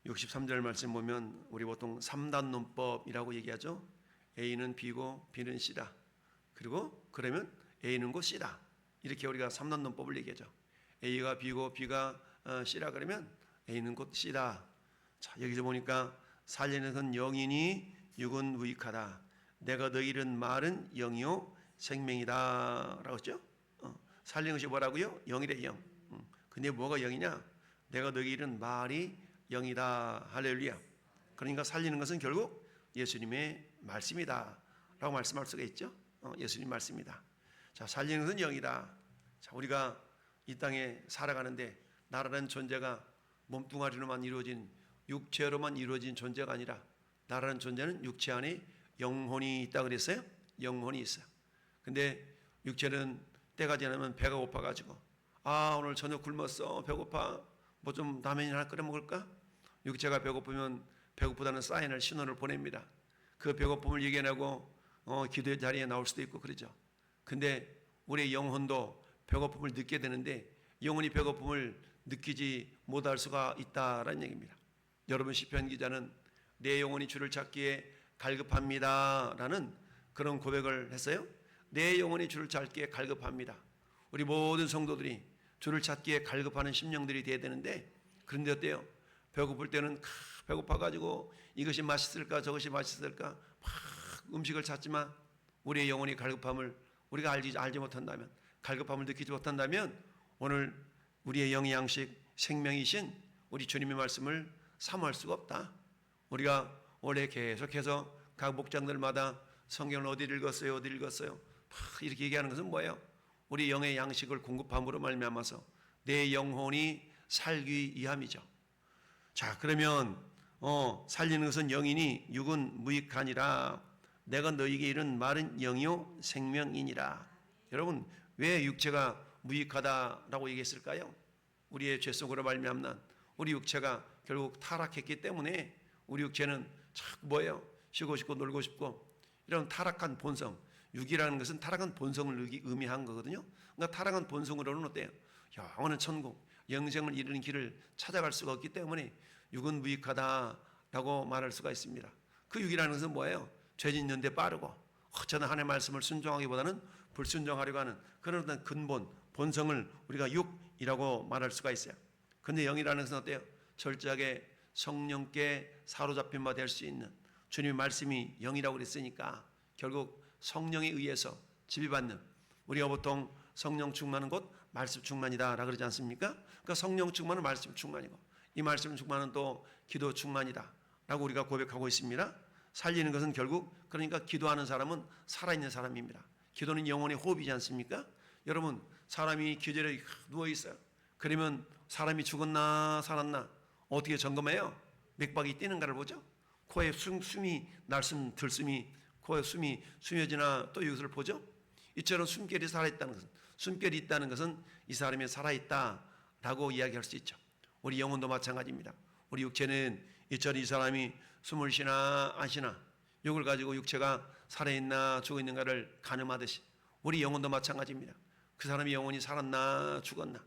63절 말씀 보면 우리 보통 3단 논법이라고 얘기하죠. A는 B고 B는 C다. 그리고 그러면 A는 곧 C다. 이렇게 우리가 3단 논법을 얘기하죠. A가 B고 B가 C라 그러면 A는 곧 C다. 자, 여기서 보니까 살리는 것은 영이니 육은 무익하다. 내가 너희는 말은 영이요 생명이다 라고 했죠. 살리는 것이 뭐라고요? 영이래. 영. 근데 뭐가 영이냐? 내가 너희는 말이 영이다. 할렐루야. 그러니까 살리는 것은 결국 예수님의 말씀이다 라고 말씀할 수가 있죠. 예수님 말씀이다. 자, 살리는 것은 영이다. 자, 우리가 이 땅에 살아가는데 나라는 존재가 몸뚱아리로만 이루어진, 육체로만 이루어진 존재가 아니라 나라는 존재는 육체 안에 영혼이 있다 그랬어요. 영혼이 있어요. 근데 육체는 때가 지나면 배가 고파가지고 오늘 저녁 굶었어, 배고파, 뭐 좀 라면이나 끓여 먹을까? 육체가 배고프면 배고프다는 사인을, 신호를 보냅니다. 그 배고픔을 이겨내고 기도의 자리에 나올 수도 있고 그러죠. 근데 우리의 영혼도 배고픔을 느끼게 되는데 영혼이 배고픔을 느끼지 못할 수가 있다라는 얘기입니다. 여러분, 시편 기자는 내 영혼이 주를 찾기에 갈급합니다 라는 그런 고백을 했어요. 내 영혼이 주를 찾기에 갈급합니다. 우리 모든 성도들이 주를 찾기에 갈급하는 심령들이 돼야 되는데, 그런데 어때요? 배고플 때는 배고파가지고 이것이 맛있을까 저것이 맛있을까 막 음식을 찾지만 우리의 영혼이 갈급함을 우리가 알지 못한다면, 갈급함을 느끼지 못한다면 오늘 우리의 영의 양식 생명이신 우리 주님의 말씀을 사모할 수가 없다. 우리가 원래 계속해서 각 목장들마다 성경을 어디 읽었어요 막 이렇게 얘기하는 것은 뭐예요? 우리 영의 양식을 공급함으로 말미암아서 내 영혼이 살기 위함이죠. 자, 그러면 살리는 것은 영이니 육은 무익하니라. 내가 너희에게 이른 말은 영이요 생명이니라. 여러분, 왜 육체가 무익하다라고 얘기했을까요? 우리의 죄 속으로 말미암는 우리 육체가 결국 타락했기 때문에 우리 육체는 자꾸 뭐예요? 쉬고 싶고 놀고 싶고 이런 타락한 본성, 육이라는 것은 타락한 본성을 의미한 거거든요. 그러니까 타락한 본성으로는 어때요? 영원한 천국, 영생을 이루는 길을 찾아갈 수가 없기 때문에 육은 무익하다라고 말할 수가 있습니다. 그 육이라는 것은 뭐예요? 죄 짓는 데 빠르고 저는 하나님의 말씀을 순종하기보다는 불순종하려고 하는 그런 어떤 근본, 본성을 우리가 육이라고 말할 수가 있어요. 그런데 영이라는 것은 어때요? 철저하게 성령께 사로잡힌 바 될 수 있는 주님의 말씀이 영이라고 그랬으니까 결국 성령에 의해서 지배받는, 우리가 보통 성령 충만은 곧 말씀 충만이다 라고 그러지 않습니까? 그러니까 성령 충만은 말씀 충만이고 이 말씀 충만은 또 기도 충만이다 라고 우리가 고백하고 있습니다. 살리는 것은 결국 그러니까 기도하는 사람은 살아있는 사람입니다. 기도는 영혼의 호흡이지 않습니까? 여러분, 사람이 기절해 누워있어요. 그러면 사람이 죽었나 살았나 어떻게 점검해요? 맥박이 뛰는가를 보죠. 코에 숨이 날숨 들숨이 코에 숨이 숨어지나 또 이것을 보죠. 이처럼 숨결이 살아있다는 것은, 숨결이 있다는 것은 이 사람이 살아있다라고 이야기할 수 있죠. 우리 영혼도 마찬가지입니다. 우리 육체는 이처럼 이 사람이 숨을 쉬나 안 쉬나 이걸 가지고 육체가 살아있나 죽어있는가를 가늠하듯이 우리 영혼도 마찬가지입니다. 그 사람의 영혼이 살았나 죽었나,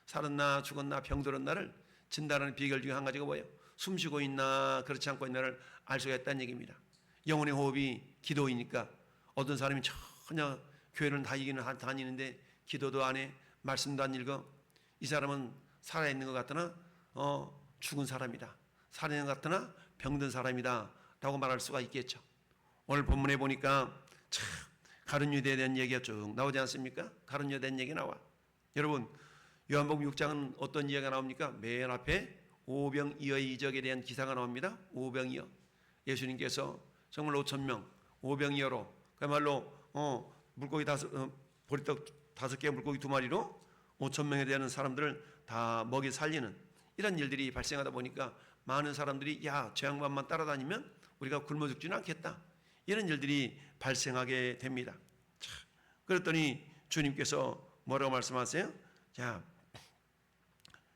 살았나 죽었나 병들었나를 진단하는 비결 중에 한 가지가 뭐예요? 숨쉬고 있나 그렇지 않고 있나를 알 수가 있다는 얘기입니다. 영혼의 호흡이 기도이니까 어떤 사람이 전혀 교회는 다니는데 기도도 안 해, 말씀도 안 읽어. 이 사람은 살아있는 것 같으나 죽은 사람이다, 살아있는 것 같으나 병든 사람이다 라고 말할 수가 있겠죠. 오늘 본문에 보니까 참 가룟 유대에 대한 얘기가 쭉 나오지 않습니까? 가룟 유대에 대한 얘기 나와. 여러분, 요한복음 6장은 어떤 이야기가 나옵니까? 맨 앞에 오병이어의 이적에 대한 기사가 나옵니다. 오병이어, 예수님께서 정말 5,000명 오병이어로 그야말로 물고기 보리떡 5개 물고기 2마리로 5,000명에 대한 사람들을 다 먹이 살리는 이런 일들이 발생하다 보니까 많은 사람들이 저 양반만 따라다니면 우리가 굶어 죽지는 않겠다, 이런 일들이 발생하게 됩니다. 그랬더니 주님께서 뭐라고 말씀하세요? 자,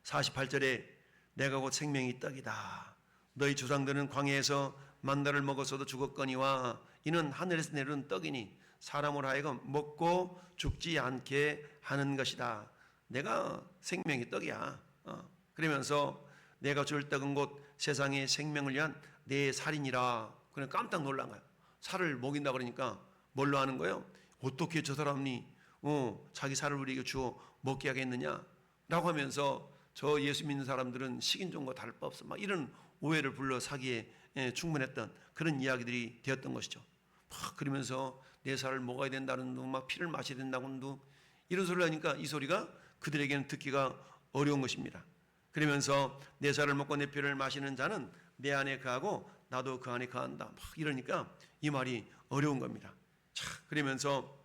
48절에 내가 곧 생명의 떡이다. 너희 조상들은 광야에서 만나를 먹었어도 죽었거니와 이는 하늘에서 내려온 떡이니 사람으로 하여금 먹고 죽지 않게 하는 것이다. 내가 생명의 떡이야. 그러면서 내가 줄 떡은 곧 세상의 생명을 위한 내 살이니라. 그냥 깜짝 놀란 거야. 살을 먹인다 그러니까 뭘로 하는 거예요? 어떻게 저 사람이 자기 살을 우리에게 주어 먹게 하겠느냐 라고 하면서 저 예수 믿는 사람들은 식인종과 다를 바 없어 막 이런 오해를 불러 사기에 충분했던 그런 이야기들이 되었던 것이죠. 막 그러면서 내 살을 먹어야 된다는 둥, 막 피를 마셔야 된다는 둥, 이런 소리를 하니까 이 소리가 그들에게는 듣기가 어려운 것입니다. 그러면서 내 살을 먹고 내 피를 마시는 자는 내 안에 거하고 나도 그 안에 거한다. 막 이러니까 이 말이 어려운 겁니다. 자, 그러면서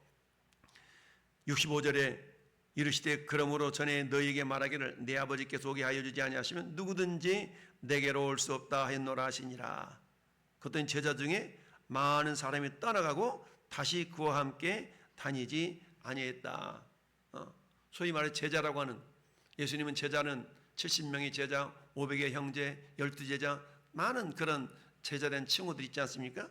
65절에 이르시되 그러므로 전에 너희에게 말하기를 내 아버지께서 오게 하여 주지 아니하시면 누구든지 내게로 올 수 없다 하였노라 하시니라. 그랬더니 제자 중에 많은 사람이 떠나가고 다시 그와 함께 다니지 아니했다. 소위 말해 제자라고 하는, 예수님은 제자는 70명의 제자, 500의 형제, 12제자, 많은 그런 제자된 친구들 있지 않습니까?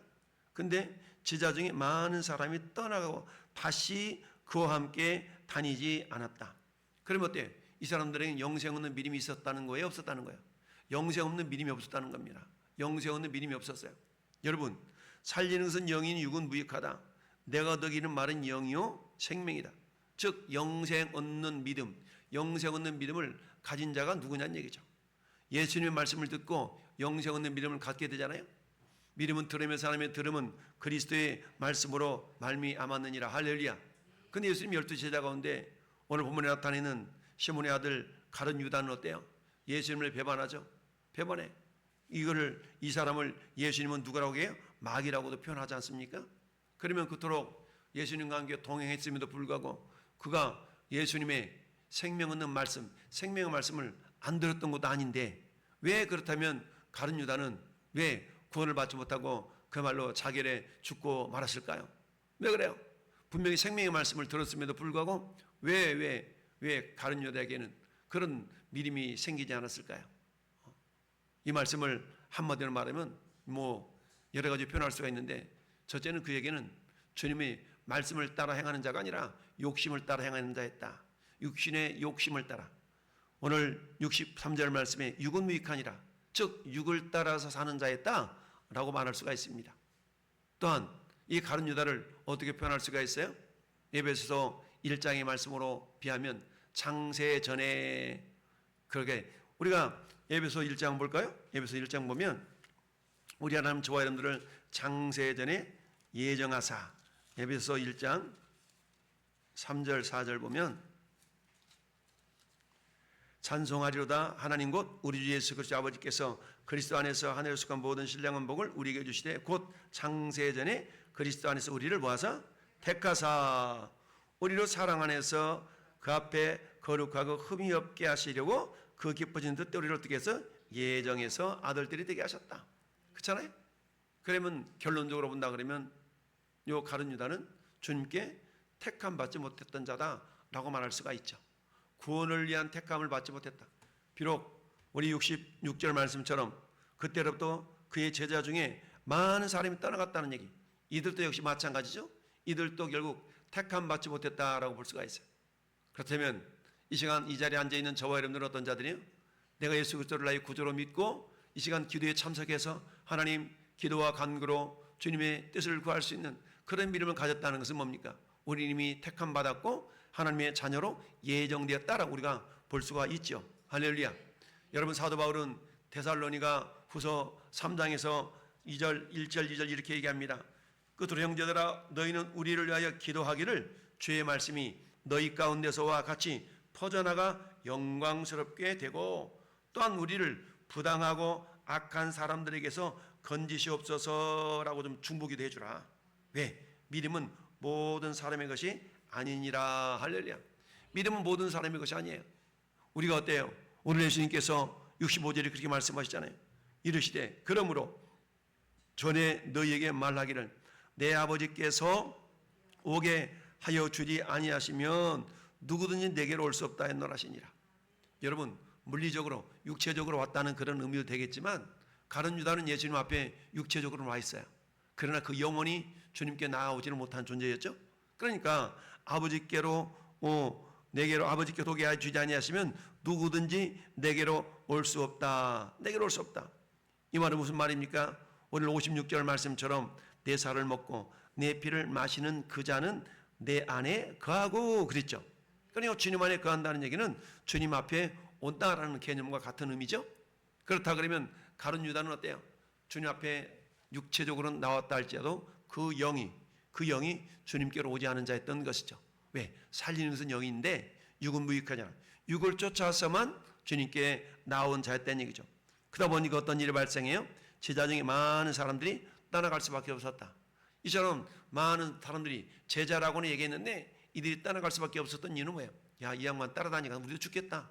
근데 제자 중에 많은 사람이 떠나가고 다시 그와 함께 다니지 않았다. 그러면 어때? 이 사람들에게 영생 없는 믿음이 있었다는 거예요? 없었다는 거예요? 영생 없는 믿음이 없었다는 겁니다. 영생 없는 믿음이 없었어요. 여러분, 살리는 것은 영이니 육은 무익하다. 내가 얻기는 말은 영이요 생명이다. 즉 영생 얻는 믿음, 영생 얻는 믿음을 가진 자가 누구냐는 얘기죠. 예수님의 말씀을 듣고 영생 얻는 믿음을 갖게 되잖아요. 믿음은 들으며 사람의 들음은 그리스도의 말씀으로 말미암았느니라. 할렐루야. 근데 예수님 12제자 가운데 오늘 본문에 나타내는 시몬의 아들 가룟 유다는 어때요? 예수님을 배반하죠. 배반해. 이 사람을 예수님은 누구라고 해요? 마귀라고도 표현하지 않습니까? 그러면 그토록 예수님과 함께 동행했음에도 불구하고 그가 예수님의 생명 없는 말씀, 생명의 말씀을 안 들었던 것도 아닌데 왜 그렇다면 가룟 유다는 왜 구원을 받지 못하고 그야말로 자결에 죽고 말았을까요? 왜 그래요? 분명히 생명의 말씀을 들었음에도 불구하고 왜 가룟 유다에게는 그런 믿음이 생기지 않았을까요? 이 말씀을 한마디로 말하면 여러 가지 표현할 수가 있는데, 첫째는 그에게는 주님의 말씀을 따라 행하는 자가 아니라 욕심을 따라 행하는 자였다. 육신의 욕심을 따라. 오늘 63절 말씀에 육은 무익하니라, 즉 육을 따라서 사는 자였다라고 말할 수가 있습니다. 또한 이 가룟 유다를 어떻게 표현할 수가 있어요? 에베소서 1장의 말씀으로 비하면 창세 전에, 그렇게 우리가 에베소 1장 볼까요? 에베소 1장 보면 우리 하나님 저와 여러분들을 창세 전에 예정하사, 에베소 1장 3절 4절 보면 찬송하리로다 하나님 곧 우리 주 예수 그리스도 아버지께서 그리스도 안에서 하늘에 속한 모든 신령한 복을 우리에게 주시되 곧 창세 전에 그리스도 안에서 우리를 모아서 택하사 우리로 사랑 안에서 그 앞에 거룩하고 흠이 없게 하시려고 그 기뻐진 뜻 우리를 어떻게 해서 예정해서 아들들이 되게 하셨다. 그렇잖아요? 그러면 결론적으로 본다 그러면 요 가룟 유다는 주님께 택함 받지 못했던 자다라고 말할 수가 있죠. 구원을 위한 택함을 받지 못했다. 비록 우리 66절 말씀처럼 그때로부터 그의 제자 중에 많은 사람이 떠나갔다는 얘기, 이들도 역시 마찬가지죠. 이들도 결국 택함 받지 못했다라고 볼 수가 있어요. 그렇다면 이 시간 이 자리에 앉아있는 저와 여러분들은 어떤 자들이에요? 내가 예수 그리스도를 나의 구주로 믿고 이 시간 기도에 참석해서 하나님 기도와 간구로 주님의 뜻을 구할 수 있는 그런 믿음을 가졌다는 것은 뭡니까? 우리 이미 택함 받았고 하나님의 자녀로 예정되었다라고 우리가 볼 수가 있죠. 할렐루야. 여러분, 사도 바울은 데살로니가 후서 3장에서 1절 2절 이렇게 얘기합니다. 끝으로 형제들아 너희는 우리를 위하여 기도하기를 주의 말씀이 너희 가운데서와 같이 퍼져나가 영광스럽게 되고 또한 우리를 부당하고 악한 사람들에게서 건지시옵소서라고 좀 중보기도 해주라. 왜? 믿음은 모든 사람의 것이 아니니라. 할렐루야. 믿음은 모든 사람의 것이 아니에요. 우리가 어때요? 오늘 예수님께서 65절에 그렇게 말씀하시잖아요. 이르시되 그러므로 전에 너희에게 말하기를 내 아버지께서 오게 하여 주지 아니하시면 누구든지 내게로 올 수 없다 했노라 하시니라. 여러분, 물리적으로 육체적으로 왔다는 그런 의미도 되겠지만 가룟 유다는 예수님 앞에 육체적으로 와 있어요. 그러나 그 영혼이 주님께 나아오지는 못한 존재였죠. 그러니까 아버지께로 내게로 아버지께 오게 하여 주지 아니하시면 누구든지 내게로 올 수 없다. 내게로 올 수 없다. 이 말은 무슨 말입니까? 오늘 56절 말씀처럼 내 살을 먹고 내 피를 마시는 그 자는 내 안에 거하고 그랬죠. 그러니까 주님 안에 거한다는 얘기는 주님 앞에 온다라는 개념과 같은 의미죠. 그렇다 그러면 가룟 유다는 어때요? 주님 앞에 육체적으로 나왔다 할지라도 그 영이 주님께로 오지 않은 자였던 것이죠. 왜? 살리는 것은 영인데 육은 무익하냐. 육을 쫓아서만 주님께 나온 자였다는 얘기죠. 그러다 보니까 어떤 일이 발생해요? 제자 중에 많은 사람들이 떠나갈 수밖에 없었다. 이처럼 많은 사람들이 제자라고는 얘기했는데 이들이 떠나갈 수밖에 없었던 이유는 뭐예요? 야, 이 양반 따라다니까 우리도 죽겠다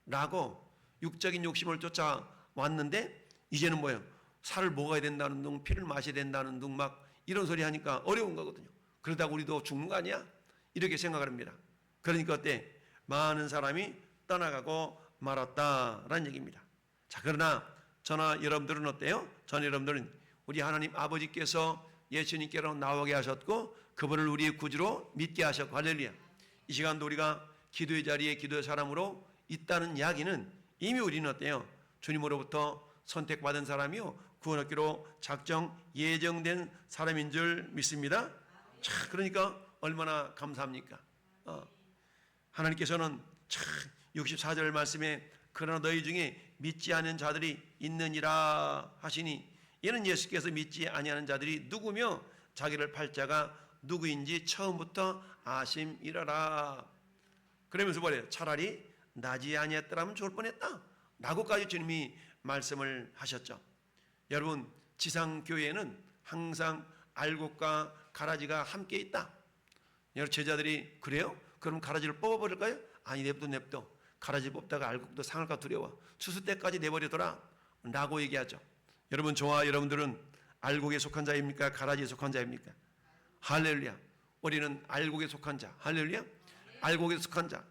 라고 육적인 욕심을 쫓아왔는데 이제는 뭐예요? 살을 먹어야 된다는 둥, 피를 마셔야 된다는 둥 막 이런 소리 하니까 어려운 거거든요. 그러다가 우리도 죽는 거 아니야? 이렇게 생각을 합니다. 그러니까 어때? 많은 사람이 떠나가고 말았다라는 얘기입니다. 자, 그러나 저나 여러분들은 어때요? 저나 여러분들은 우리 하나님 아버지께서 예수님께로 나오게 하셨고 그분을 우리의 구주로 믿게 하셨고 할렐루야. 이 시간도 우리가 기도의 자리에 기도의 사람으로 있다는 이야기는 이미 우리는 어때요? 주님으로부터 선택받은 사람이요 구원 얻기로 작정 예정된 사람인 줄 믿습니다. 자, 그러니까 얼마나 감사합니까? 하나님께서는 참 64절 말씀에 그러나 너희 중에 믿지 않는 자들이 있느니라 하시니 이는 예수께서 믿지 아니하는 자들이 누구며 자기를 팔 자가 누구인지 처음부터 아심이라라. 그러면서 뭐래요? 차라리 나지 아니했더라면 좋을 뻔했다 라고까지 주님이 말씀을 하셨죠. 여러분, 지상교회에는 항상 알곡과 가라지가 함께 있다. 여러분, 제자들이 그래요? 그럼 가라지를 뽑아버릴까요? 아니, 냅둬. 가라지 뽑다가 알곡도 상할까 두려워. 추수 때까지 내버리더라 라고 얘기하죠. 여러분, 저와 여러분들은 알곡에 속한 자입니까? 가라지에 속한 자입니까? 할렐루야. 우리는 알곡에 속한 자. 할렐루야. 알곡에 속한 자.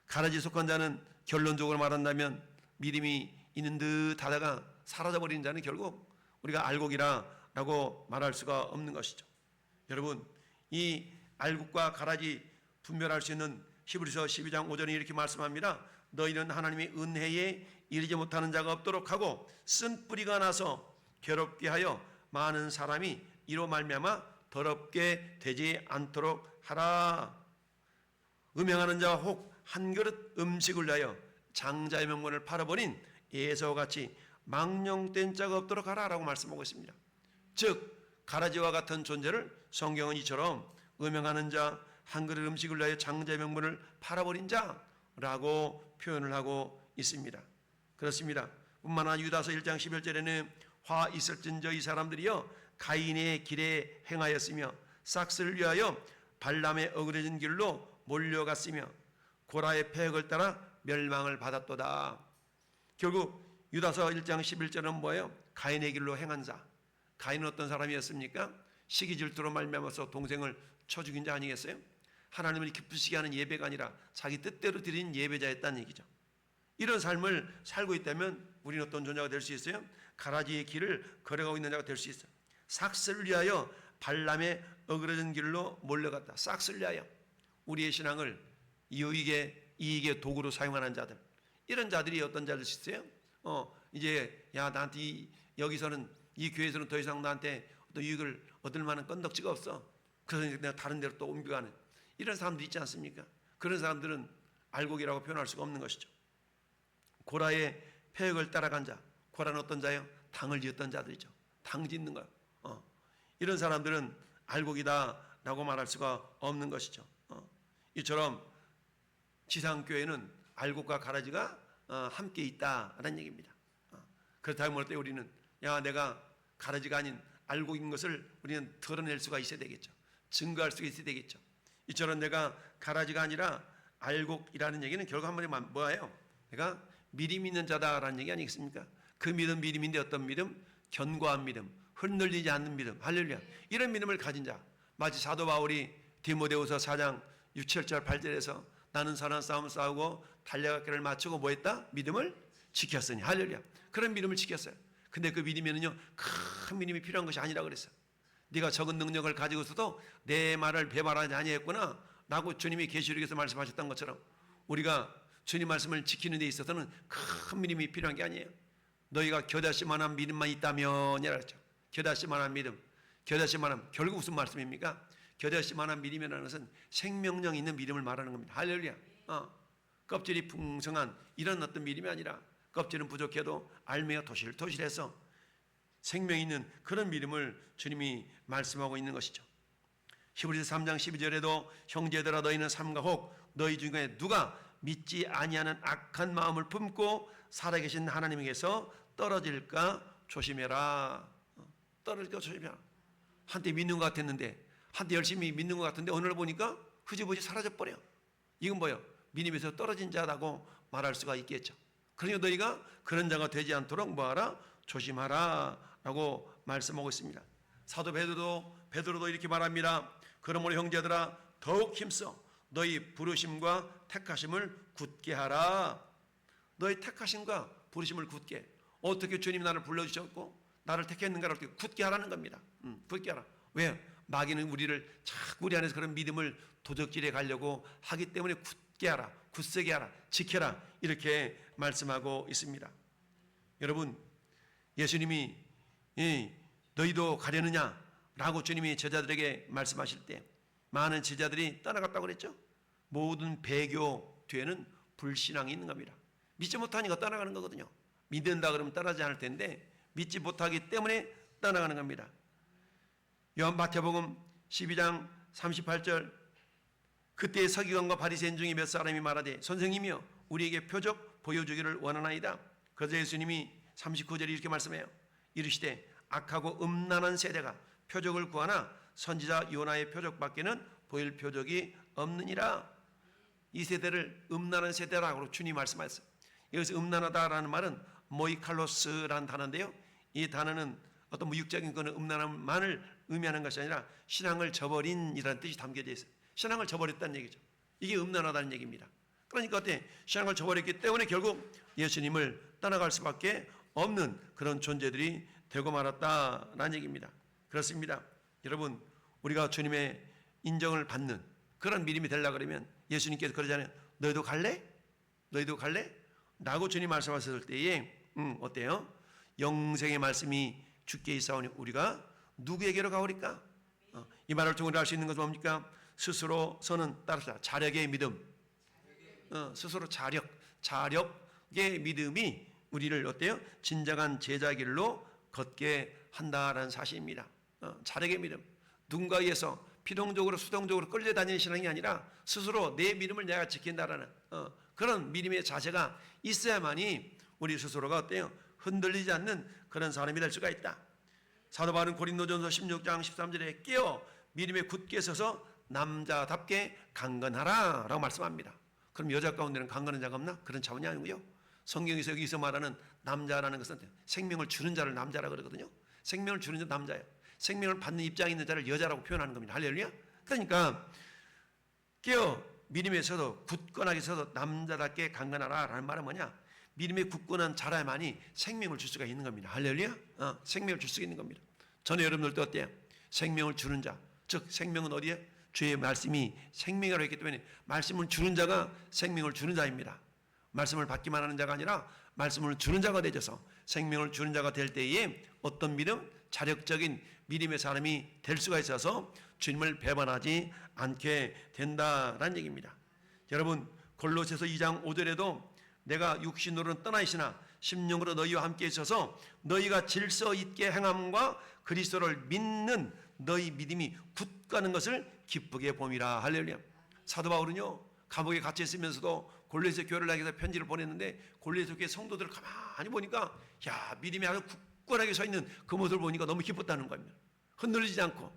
가라지에 속한 자는 결론적으로 말한다면 믿음이 있는 듯 하다가 사라져버리는 자는 결국 우리가 알곡이라고 말할 수가 없는 것이죠. 여러분, 이 알곡과 가라지 분별할 수 있는 히브리서 12장 5절에 이렇게 말씀합니다. 너희는 하나님의 은혜에 이르지 못하는 자가 없도록 하고 쓴 뿌리가 나서 괴롭게 하여 많은 사람이 이로 말미암아 더럽게 되지 않도록 하라. 음행하는 자와 혹 한 그릇 음식을 위하여 장자의 명분을 팔아버린 에서와 같이 망령된 자가 없도록 하라라고 말씀하고 있습니다. 즉 가라지와 같은 존재를 성경은 이처럼 음행하는 자, 한 그릇 음식을 위하여 장자의 명분을 팔아버린 자라고 표현을 하고 있습니다. 그렇습니다. 뿐만 아니라 유다서 1장 11절에는 화 있을진저 이 사람들이여 가인의 길에 행하였으며 삭스를 위하여 발람의 어그러진 길로 몰려갔으며 고라의 패역을 따라 멸망을 받았도다. 결국 유다서 1장 11절은 뭐예요? 가인의 길로 행한 자. 가인은 어떤 사람이었습니까? 시기 질투로 말미암아서 동생을 쳐 죽인 자 아니겠어요? 하나님을 기쁘시게 하는 예배가 아니라 자기 뜻대로 드린 예배자였다는 얘기죠. 이런 삶을 살고 있다면 우리는 어떤 존재가 될 수 있어요? 가라지의 길을 걸어가고 있는 자가 될 수 있어요. 삭스를 위하여 발람의 어그러진 길로 몰려갔다. 삭스를 위하여 우리의 신앙을 이익의 도구로 사용하는 자들, 이런 자들이 어떤 자들 있어요? 이제 야 나한테 여기서는 이 교회에서는 더 이상 나한테 어떤 이익을 얻을 만한 건덕지가 없어. 그래서 내가 다른 데로 또 옮겨가는 이런 사람들 있지 않습니까? 그런 사람들은 알곡이라고 표현할 수가 없는 것이죠. 고라의 패역을 따라간 자, 고라는 어떤 자예요? 당을 지었던 자들이죠. 당 짓는 거. 이런 사람들은 알곡이다라고 말할 수가 없는 것이죠. 이처럼 지상교회는 알곡과 가라지가 함께 있다라는 얘기입니다. 그렇다면 뭘 때 우리는 야 내가 가라지가 아닌 알곡인 것을 우리는 드러낼 수가 있어야 되겠죠. 증거할 수가 있어야 되겠죠. 이처럼 내가 가라지가 아니라 알곡이라는 얘기는 결국 한마디로 뭐예요? 내가 믿음 있는 자다라는 얘기 아니겠습니까? 그 믿음 믿음인데 어떤 믿음? 견고한 믿음, 흔들리지 않는 믿음. 할렐루야. 이런 믿음을 가진 자. 마치 사도 바울이 디모데후서 4장 6, 7절 8절에서 나는 선한 싸움을 싸우고 달려가기를 마치고 뭐 했다? 믿음을 지켰으니. 할렐루야. 그런 믿음을 지켰어요. 근데 그 믿음에는요 큰 믿음이 필요한 것이 아니라 그랬어요. 네가 적은 능력을 가지고 있어도 내 말을 배반하지 아니했구나 라고 주님이 계시록에서 말씀하셨던 것처럼 우리가 주님 말씀을 지키는 데 있어서는 큰 믿음이 필요한 게 아니에요. 너희가 겨다시만한 믿음만 있다면 이라 그랬죠. 겨다시만한 믿음. 겨다시만한, 결국 무슨 말씀입니까? 겨다시만한 믿음이라는 것은 생명력 있는 믿음을 말하는 겁니다. 할렐루야. 껍질이 풍성한 이런 어떤 믿음이 아니라 껍질은 부족해도 알매가 도실도실해서 생명 있는 그런 믿음을 주님이 말씀하고 있는 것이죠. 히브리서 3장 12절에도 형제들아 너희는 삼가 혹 너희 중에 누가 믿지 아니하는 악한 마음을 품고 살아계신 하나님에게서 떨어질까 조심해라. 떨어질까 조심해라. 한때 믿는 것 같았는데, 한때 열심히 믿는 것 같은데 오늘 보니까 흐지부지 사라져버려. 이건 뭐예요? 믿음에서 떨어진 자라고 말할 수가 있겠죠. 그러니까 너희가 그런 자가 되지 않도록 뭐하라? 조심하라 라고 말씀하고 있습니다. 사도 베드로도 이렇게 말합니다. 그러므로 형제들아 더욱 힘써 너희 부르심과 택하심을 굳게 하라. 너희 택하심과 부르심을 굳게. 어떻게 주님이 나를 불러주셨고 나를 택했는가를 어떻게 굳게 하라는 겁니다. 굳게 하라. 왜요? 마귀는 우리를 자꾸 우리 안에서 그런 믿음을 도적질해 가려고 하기 때문에 굳게 하라, 굳세게 하라, 지켜라 이렇게 말씀하고 있습니다. 여러분, 예수님이 너희도 가려느냐 라고 주님이 제자들에게 말씀하실 때 많은 제자들이 떠나갔다고 그랬죠. 모든 배교 뒤에는 불신앙이 있는 겁니다. 믿지 못하니까 떠나가는 거거든요. 믿는다 그러면 떠나지 않을 텐데 믿지 못하기 때문에 떠나가는 겁니다. 요한 마태복음 12장 38절 그때 서기관과 바리새인 중에 몇 사람이 말하되 선생님이여 우리에게 표적 보여주기를 원하나이다. 그래서 예수님이 39절에 이렇게 말씀해요. 이르시되 악하고 음란한 세대가 표적을 구하나 선지자 요나의 표적밖에는 보일 표적이 없느니라. 이 세대를 음란한 세대라고 주님이 말씀하셨어요. 여기서 음란하다라는 말은 모이칼로스라는 단어인데요. 이 단어는 어떤 무육적인 그런 음란함만을 의미하는 것이 아니라 신앙을 저버린이라는 뜻이 담겨져 있어요. 신앙을 저버렸다는 얘기죠. 이게 음란하다는 얘기입니다. 그러니까 어때? 신앙을 저버렸기 때문에 결국 예수님을 떠나갈 수밖에 없는 그런 존재들이 되고 말았다라는 얘기입니다. 그렇습니다. 여러분, 우리가 주님의 인정을 받는 그런 믿음이 되려고 그러면 예수님께서 그러잖아요. 너희도 갈래? 너희도 갈래? 라고 주님 말씀하셨을 때에 어때요? 영생의 말씀이 주께 있사오니 우리가 누구에게로 가오리까? 이 말을 통해 알 수 있는 것은 뭡니까? 스스로서는 따르다 자력의 믿음, 스스로 자력의 믿음이 우리를 어때요? 진정한 제자 길로 걷게 한다라는 사실입니다. 자력의 믿음, 누군가에 의해서 피동적으로 수동적으로 끌려다니는 신앙이 아니라 스스로 내 믿음을 내가 지킨다라는 그런 믿음의 자세가 있어야만이 우리 스스로가 어때요? 흔들리지 않는 그런 사람이 될 수가 있다. 사도 바울은 고린도전서 16장 13절에 깨어 믿음에 굳게 서서 남자답게 강건하라 라고 말씀합니다. 그럼 여자 가운데는 강건한 자가 없나? 그런 차원이 아니고요. 성경에서 여기서 말하는 남자라는 것은 생명을 주는 자를 남자라 그러거든요. 생명을 주는 자 남자예요. 생명을 받는 입장에 있는 자를 여자라고 표현하는 겁니다. 할렐루야. 그러니까 깨어 믿음에 서도 굳건하게 서도 남자답게 강건하라 라는 말은 뭐냐? 믿음에 굳건한 자라야만이 생명을 줄 수가 있는 겁니다. 할렐루야. 생명을 줄 수가 있는 겁니다. 저는 여러분들도 어때요? 생명을 주는 자, 즉 생명은 어디에? 주의 말씀이 생명이라고 했기 때문에 말씀을 주는 자가 생명을 주는 자입니다. 말씀을 받기만 하는 자가 아니라 말씀을 주는 자가 되셔서 생명을 주는 자가 될 때에 어떤 믿음? 자력적인 믿음의 사람이 될 수가 있어서 주님을 배반하지 않게 된다라는 얘기입니다. 여러분, 골로새서 2장 5절에도 내가 육신으로는 떠나 있으나 심령으로 너희와 함께 있어서 너희가 질서 있게 행함과 그리스도를 믿는 너희 믿음이 굳가는 것을 기쁘게 봄이라. 할렐루야. 사도 바울은요 감옥에 갇혀 있으면서도 골로새 교회를 향해서 편지를 보냈는데 골로새 교회 성도들을 가만히 보니까 야 믿음이 아주 굳건하게 서 있는 그 모습을 보니까 너무 기뻤다는 겁니다. 흔들리지 않고.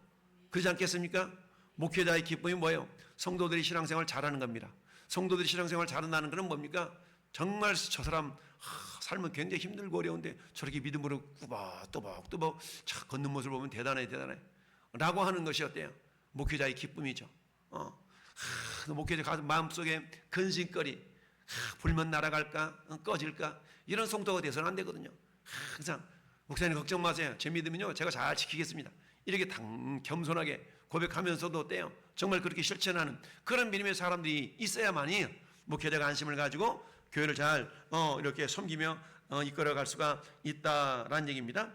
그러지 않겠습니까? 목회자의 기쁨이 뭐예요? 성도들이 신앙생활 잘하는 겁니다. 성도들이 신앙생활 잘한다는 것은 뭡니까? 정말 저 사람 삶은 굉장히 힘들고 어려운데 저렇게 믿음으로 꾸벅꾸벅 걷는 모습을 보면 대단해 라고 하는 것이 어때요? 목회자의 기쁨이죠. 목회자 가슴 마음속에 근심거리 불면 날아갈까 꺼질까 이런 성도가 돼서는 안 되거든요. 항상 목사님 걱정 마세요. 제 믿음은요 제가 잘 지키겠습니다. 이렇게 겸손하게 고백하면서도 어때요? 정말 그렇게 실천하는 그런 믿음의 사람들이 있어야만이 목회자가 안심을 가지고 교회를 잘 이렇게 섬기며 이끌어갈 수가 있다라는 얘기입니다.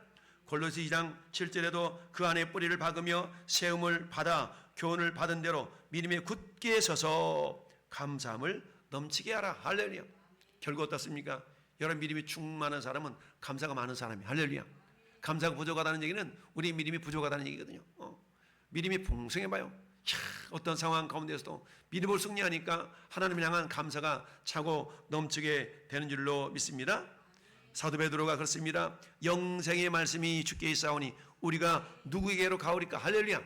골로새 2장 7절에도 그 안에 뿌리를 박으며 세움을 받아 교훈을 받은 대로 믿음에 굳게 서서 감사함을 넘치게 하라. 할렐루야. 결국 어떻습니까? 여러분, 믿음이 충만한 사람은 감사가 많은 사람이에요. 할렐루야. 감사가 부족하다는 얘기는 우리 믿음이 부족하다는 얘기거든요. 믿음이 풍성해봐요. 어떤 상황 가운데서도 믿음을 승리하니까 하나님을 향한 감사가 차고 넘치게 되는 줄로 믿습니다. 사도 베드로가 그렇습니다. 영생의 말씀이 주께 있사오니 우리가 누구에게로 가오리까. 할렐루야.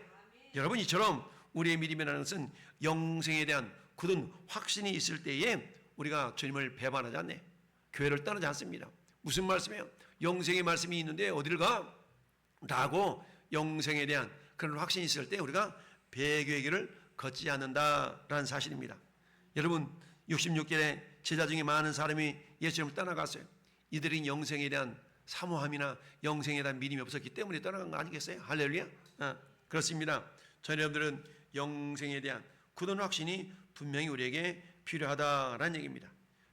여러분, 이처럼 우리의 믿음이라는 것은 영생에 대한 굳은 확신이 있을 때에 우리가 주님을 배반하지 않네. 교회를 떠나지 않습니다. 무슨 말씀이에요? 영생의 말씀이 있는데 어디를 가? 라고 영생에 대한 그런 확신이 있을 때 우리가 배교의 길을 걷지 않는다라는 사실입니다. 여러분, 66절에 제자 중에 많은 사람이 예수님을 떠나갔어요. 이들이 영생에 대한 사모함이나 영생에 대한 믿음이 없었기 때문에 떠나간 거 아니겠어요? 할렐루야. 그렇습니다. 저희 여러분들은 영생에 대한 굳은 확신이 분명히 우리에게 필요하다라는 얘기입니다.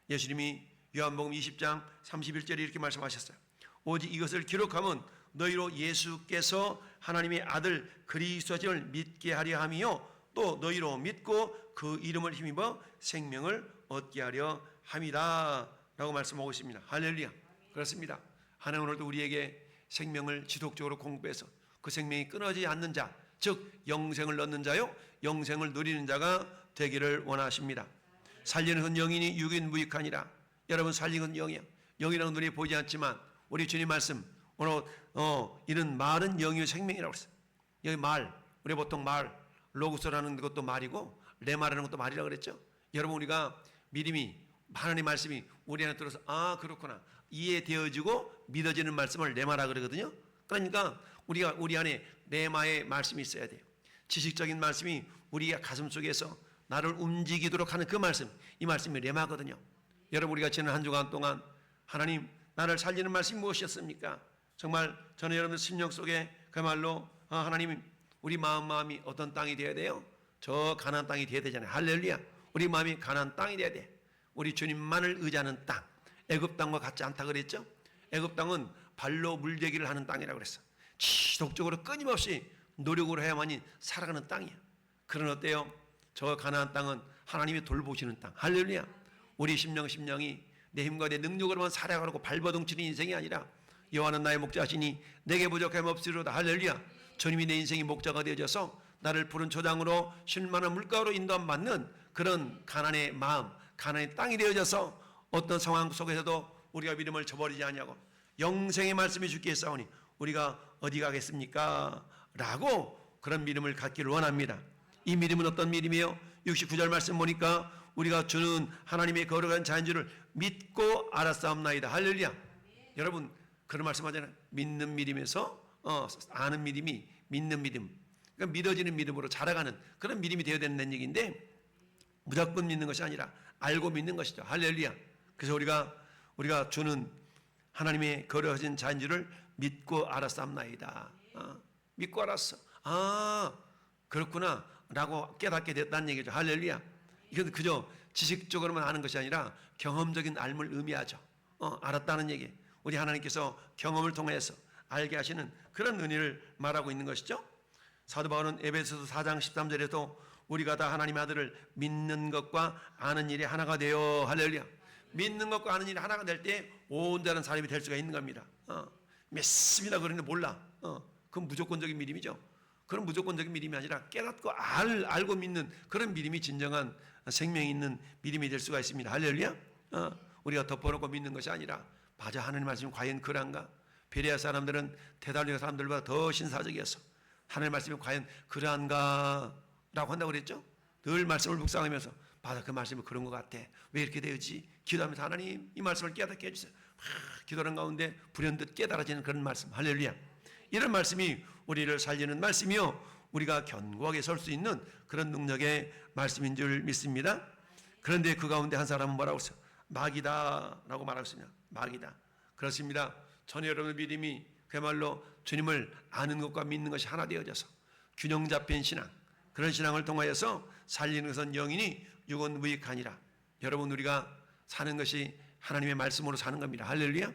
예수님이 요한복음 20장 31절에 이렇게 말씀하셨어요. 오직 이것을 기록하면 너희로 예수께서 하나님의 아들 그리스도를 믿게 하려 함이요 또 너희로 믿고 그 이름을 힘입어 생명을 얻게 하려 함이다 라고 말씀하고 있습니다. 할렐루야. 그렇습니다. 하나님 오늘도 우리에게 생명을 지속적으로 공부해서 그 생명이 끊어지지 않는 자, 즉 영생을 얻는 자요 영생을 누리는 자가 되기를 원하십니다. 살리는 건 영이니 육인 무익하니라. 여러분, 살리는 건 영이야. 영이라는 눈이 보이지 않지만 우리 주님 말씀 오늘 이는 말은 영이요 생명이라고 했어요. 여기 말, 우리 보통 말, 로고스라는 것도 말이고 레마라는 것도 말이라고 그랬죠. 여러분, 우리가 믿음이 하나님의 말씀이 우리 안에 들어서 그렇구나 이해되어지고 믿어지는 말씀을 레마라 그러거든요. 그러니까 우리가 우리 안에 레마의 말씀이 있어야 돼요. 지식적인 말씀이 우리 가슴 속에서 나를 움직이도록 하는 그 말씀, 이 말씀이 레마거든요. 여러분, 우리가 지난 한 주간 동안 하나님 나를 살리는 말씀이 무엇이었습니까? 정말 저는 여러분들 심령 속에 그야말로 하나님 우리 마음이 어떤 땅이 되어야 돼요? 저 가나안 땅이 되어야 되잖아요. 할렐루야. 우리 마음이 가나안 땅이 되어야 돼. 우리 주님만을 의지하는 땅. 애굽 땅과 같지 않다 그랬죠? 애굽 땅은 발로 물대기를 하는 땅이라고 그랬어. 지속적으로 끊임없이 노력을 해야만이 살아가는 땅이야. 그런 어때요? 저 가나안 땅은 하나님이 돌보시는 땅. 할렐루야. 우리 심령이 내 힘과 내 능력으로만 살아가고 발버둥치는 인생이 아니라 여호와는 나의 목자시니 내게 부족함이 없으리로다. 할렐루야. 주님이 내 인생의 목자가 되어져서 나를 푸른 초장으로 쉴만한 물가로 인도받는 그런 가난의 마음, 가난의 땅이 되어져서 어떤 상황 속에서도 우리가 믿음을 저버리지 아니하고 영생의 말씀이 주께 있사오니 우리가 어디 가겠습니까? 라고 그런 믿음을 갖기를 원합니다. 이 믿음은 어떤 믿음이에요? 69절 말씀 보니까 우리가 주는 하나님의 거룩한 자인 줄을 믿고 알았사옵나이다. 할렐루야. 여러분, 그런 말씀하잖아요. 믿는 믿음에서 아는 믿음이 믿는 믿음, 그러니까 믿어지는 믿음으로 자라가는 그런 믿음이 되어야 된다는 얘기인데 무조건 믿는 것이 아니라 알고 믿는 것이죠. 할렐루야. 그래서 우리가 주는 하나님의 거룩하신 자인 줄을 믿고 알았사옵나이다. 믿고 알았어. 그렇구나 라고 깨닫게 됐다는 얘기죠. 할렐루야. 이건 그저 지식적으로만 아는 것이 아니라 경험적인 알을 의미하죠. 알았다는 얘기. 우리 하나님께서 경험을 통해서 알게 하시는 그런 은혜를 말하고 있는 것이죠. 사도 바울은 에베소서 4장 13절에도 우리가 다 하나님의 아들을 믿는 것과 아는 일이 하나가 되어 할렐루야. 믿는 것과 아는 일이 하나가 될 때 온전한 사람이 될 수가 있는 겁니다. 믿습니다 그러는데 몰라. 그건 무조건적인 믿음이죠. 그런 무조건적인 믿음이 아니라 깨닫고 알고 믿는 그런 믿음이 진정한 생명이 있는 믿음이 될 수가 있습니다. 할렐루야. 우리가 덮어놓고 믿는 것이 아니라 맞아, 하나님 말씀이 과연 그런가? 베레아 사람들은 데살로니가 사람들보다 더 신사적이었어. 하나님 말씀이 과연 그러한가? 라고 한다고 그랬죠. 늘 말씀을 묵상하면서 맞아, 그 말씀이 그런 것 같아. 왜 이렇게 되었지? 기도하면서 하나님 이 말씀을 깨닫게 해주세요. 기도하는 가운데 불현듯 깨달아지는 그런 말씀. 할렐루야. 이런 말씀이 우리를 살리는 말씀이요 우리가 견고하게 설 수 있는 그런 능력의 말씀인 줄 믿습니다. 그런데 그 가운데 한 사람은 뭐라고 했어요? 마귀다 라고 말하고 있습니다. 마귀다. 그렇습니다. 저는 여러분의 믿음이 그야말로 주님을 아는 것과 믿는 것이 하나 되어져서 균형 잡힌 신앙, 그런 신앙을 통하여서 살리는 것은 영이니 육은 무익하니라. 여러분, 우리가 사는 것이 하나님의 말씀으로 사는 겁니다. 할렐루야.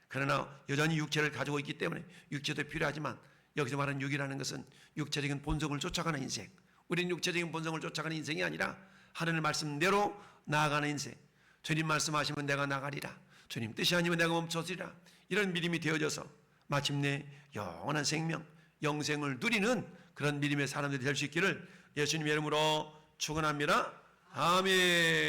그러나 여전히 육체를 가지고 있기 때문에 육체도 필요하지만, 여기서 말하는 육이라는 것은 육체적인 본성을 쫓아가는 인생, 우리는 육체적인 본성을 쫓아가는 인생이 아니라 하나님의 말씀대로 나아가는 인생. 주님 말씀하시면 내가 나가리라, 주님 뜻이 아니면 내가 멈춰지리라, 이런 믿음이 되어져서 마침내 영원한 생명, 영생을 누리는 그런 믿음의 사람들이 될 수 있기를 예수님 이름으로 축원합니다. 아멘.